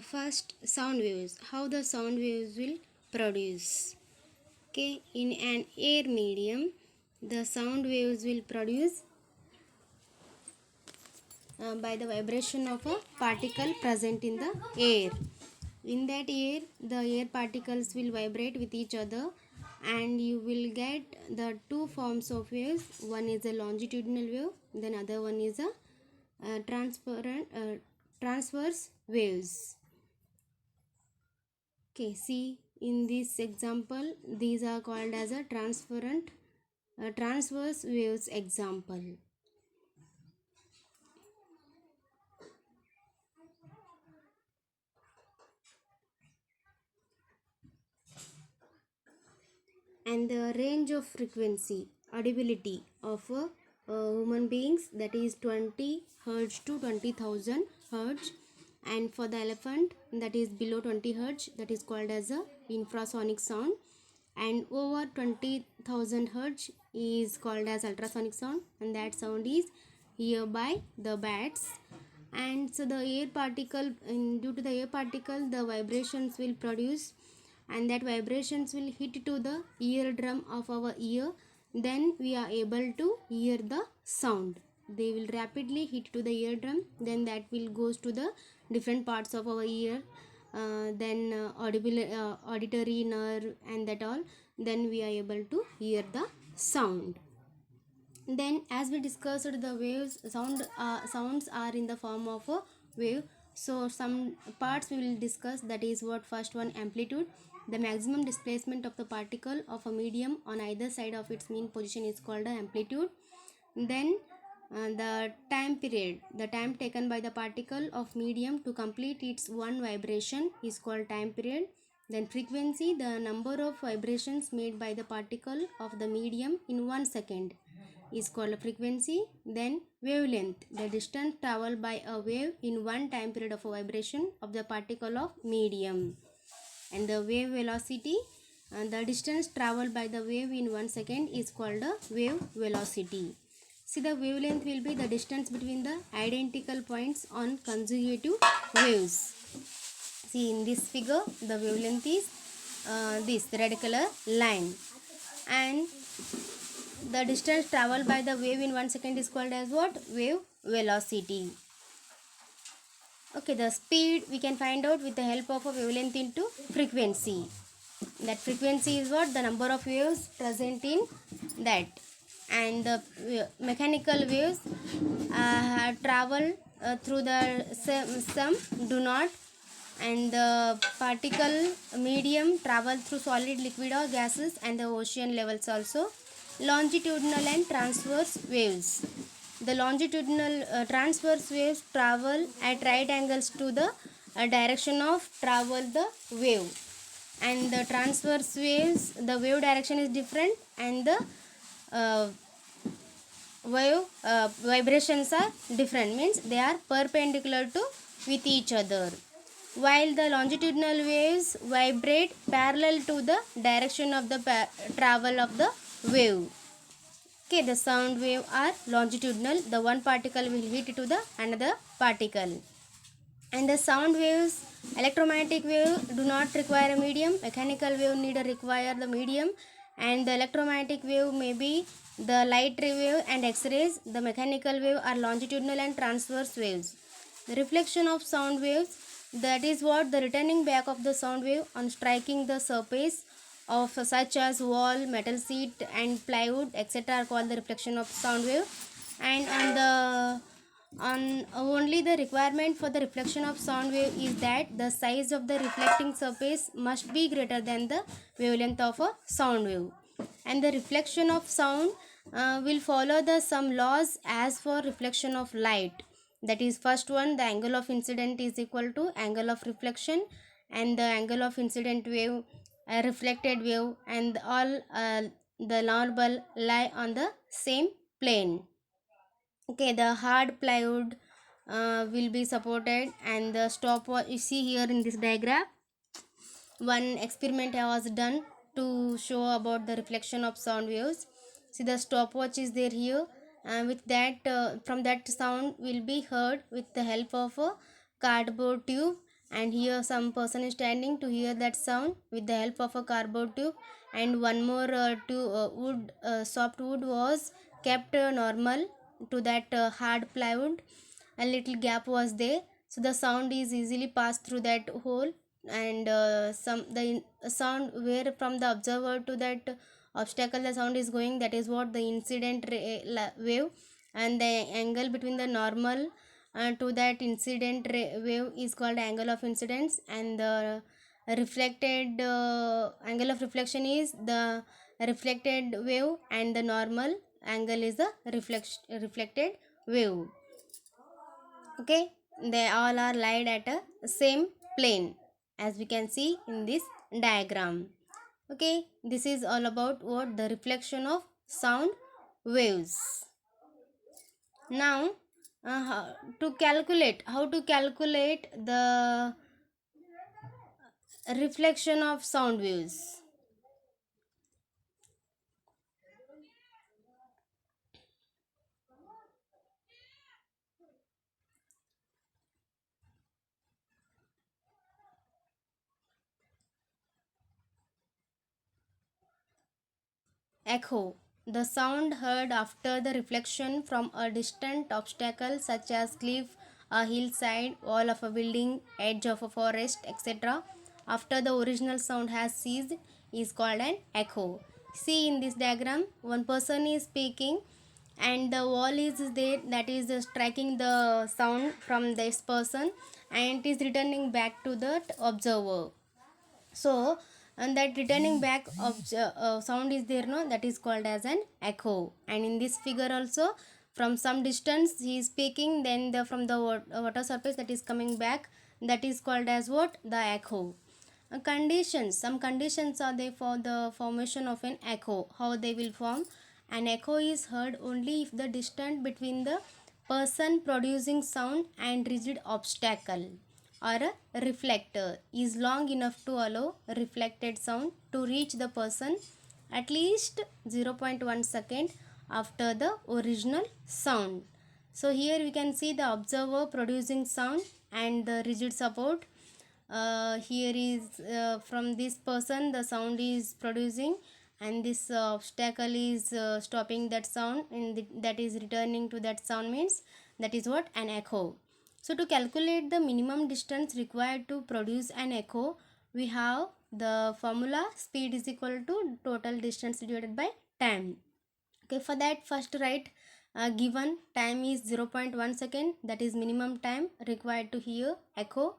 First, sound waves. How the sound waves will produce. Okay, in an air medium, the sound waves will produce by the vibration of a particle present in the air. In that air, the air particles will vibrate with each other, and you will get the two forms of waves. One is a longitudinal wave, then other one is a transverse waves. Okay, see in this example, these are called as a transverse waves example. And the range of frequency audibility of human beings, that is 20 hertz to 20,000 hertz, and for the elephant that is below 20 hertz, that is called as a infrasonic sound, and over 20,000 hertz is called as ultrasonic sound, and that sound is heard by the bats. And so the air particle, due to the air particle, the vibrations will produce, and that vibrations will hit to the eardrum of our ear, then we are able to hear the sound. They will rapidly hit to the eardrum, then that will goes to the different parts of our ear, then auditory nerve and that all, then we are able to hear the sound. Then as we discussed, the waves sounds are in the form of a wave. So some parts we will discuss, that is what first one, amplitude. The maximum displacement of the particle of a medium on either side of its mean position is called a amplitude. Then the time period, the time taken by the particle of medium to complete its one vibration is called time period. Then frequency, the number of vibrations made by the particle of the medium in 1 second is called a frequency. Then wavelength, the distance traveled by a wave in one time period of a vibration of the particle of medium. And the wave velocity, the distance traveled by the wave in 1 second is called a wave velocity. See, the wavelength will be the distance between the identical points on consecutive waves. See, in this figure, the wavelength is this red color line, and the distance traveled by the wave in 1 second is called as what? Wave velocity. Okay, the speed we can find out with the help of a wavelength into frequency. That frequency is what? The number of waves present in that. And the mechanical waves travel through the some do not, and the particle medium travel through solid, liquid or gases, and the ocean levels also. Longitudinal and transverse waves. The longitudinal transverse waves travel at right angles to the direction of travel the wave, and the transverse waves, the wave direction is different, and the wave vibrations are different, means they are perpendicular to with each other, while the longitudinal waves vibrate parallel to the direction of the travel of the wave. Okay, the sound wave are longitudinal, the one particle will hit to the another particle. And the sound waves, electromagnetic wave do not require a medium, mechanical wave need to require the medium, and the electromagnetic wave may be the light ray wave and X-rays. The mechanical wave are longitudinal and transverse waves. The reflection of sound waves, that is what? The returning back of the sound wave on striking the surface of such as wall, metal sheet and plywood etc. are called the reflection of sound wave. And on only the requirement for the reflection of sound wave is that the size of the reflecting surface must be greater than the wavelength of a sound wave. And the reflection of sound will follow the some laws as for reflection of light. That is, first one, the angle of incident is equal to angle of reflection, and the angle of incident wave, reflected wave, and all the normal lie on the same plane. Okay, the hard plywood will be supported, and the stopwatch, you see here in this diagram, one experiment was done to show about the reflection of sound waves. See, the stopwatch is there here, and with that from that sound will be heard with the help of a cardboard tube, and here some person is standing to hear that sound with the help of a cardboard tube, and one more wood soft wood was kept normal to that hard plywood. A little gap was there, so the sound is easily passed through that hole, and sound where from the observer to that obstacle the sound is going, that is what the incident wave, and the angle between the normal to that incident wave is called angle of incidence, and the reflected angle of reflection is the reflected wave, and the normal angle is the reflected wave. Okay, they all are laid at a same plane, as we can see in this diagram. Okay, this is all about what the reflection of sound waves. Now how to calculate the reflection of sound waves. Echo, the sound heard after the reflection from a distant obstacle such as cliff, a hillside, wall of a building, edge of a forest, etc. after the original sound has ceased is called an echo. See in this diagram, one person is speaking and the wall is there, that is striking the sound from this person, and it is returning back to the observer. So and that returning back of sound is there, no, that is called as an echo. And in this figure also, from some distance he is speaking, then the from the water surface that is coming back, that is called as what, the echo. Conditions, some conditions are there for the formation of an echo. How they will form? An echo is heard only if the distance between the person producing sound and rigid obstacle or a reflector is long enough to allow reflected sound to reach the person at least 0.1 second after the original sound. So here we can see the observer producing sound and the rigid support. Here is from this person the sound is producing, and this obstacle is stopping that sound, and that is returning to that sound, means that is what, an echo. So to calculate the minimum distance required to produce an echo, we have the formula speed is equal to total distance divided by time. Okay, for that first write given time is 0.1 second, that is minimum time required to hear echo.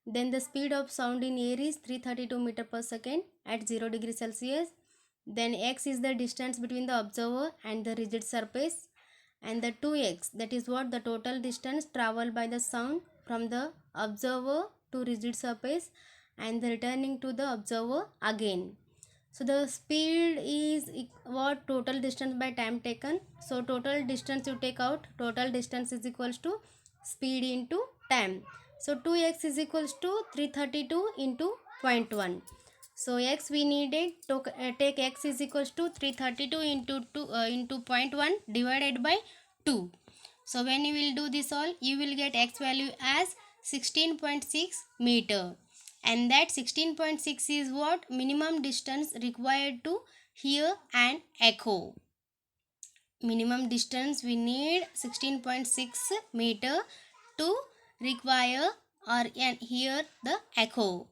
Then the speed of sound in air is 332 meter per second at 0 degree Celsius. Then x is the distance between the observer and the rigid surface, and the 2x, that is what, the total distance traveled by the sound from the observer to rigid surface and the returning to the observer again. So the speed is what, total distance by time taken. So total distance you take out, total distance is equals to speed into time. So 2x is equals to 332 into 0.1. So x we needed to take x is equals to 332 into 2 into 0.1 divided by 2. So when you will do this all, you will get x value as 16.6 meter, and that 16.6 is what, minimum distance required to hear an echo. Minimum distance we need 16.6 meter to require or hear the echo.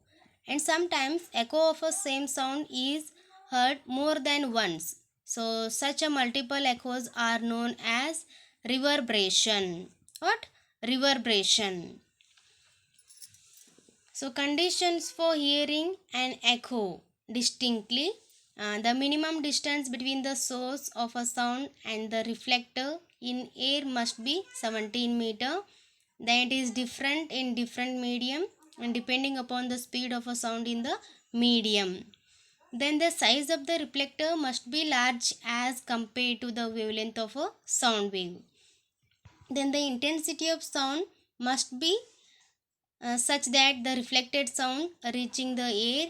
And sometimes echo of a same sound is heard more than once, so such a multiple echoes are known as reverberation. What? Reverberation. So conditions for hearing an echo distinctly. The minimum distance between the source of a sound and the reflector in air must be 17 meter. Then it is different in different medium and depending upon the speed of a sound in the medium. Then the size of the reflector must be large as compared to the wavelength of a sound wave. Then the intensity of sound must be such that the reflected sound reaching the air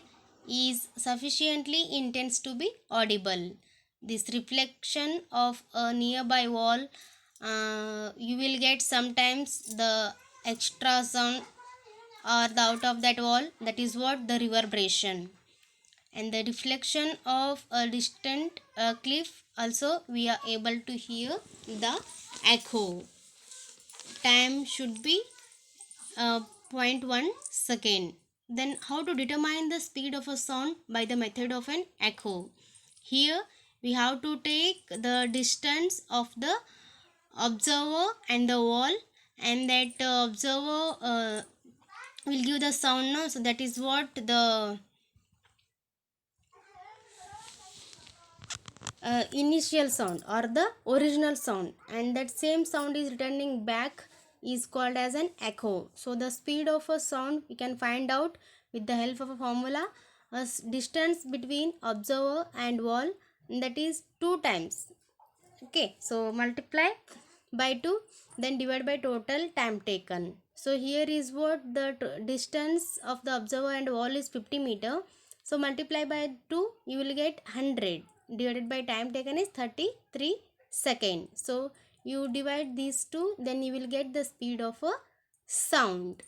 is sufficiently intense to be audible. This reflection of a nearby wall, you will get sometimes the extra sound or the out of that wall, that is what the reverberation. And the reflection of a distant cliff, also we are able to hear the echo. Time should be zero point 0.1 second. Then how to determine the speed of a sound? By the method of an echo. Here we have to take the distance of the observer and the wall, and that observer will give the sound, no? So that is what the initial sound or the original sound, and that same sound is returning back is called as an echo. So the speed of a sound we can find out with the help of a formula. Distance between observer and wall, that is 2 times. Okay, so multiply by 2, then divide by total time taken. So here is what the distance of the observer and wall is 50 meter. So multiply by 2, you will get 100, divided by time taken is 33 seconds. So you divide these two, then you will get the speed of a sound.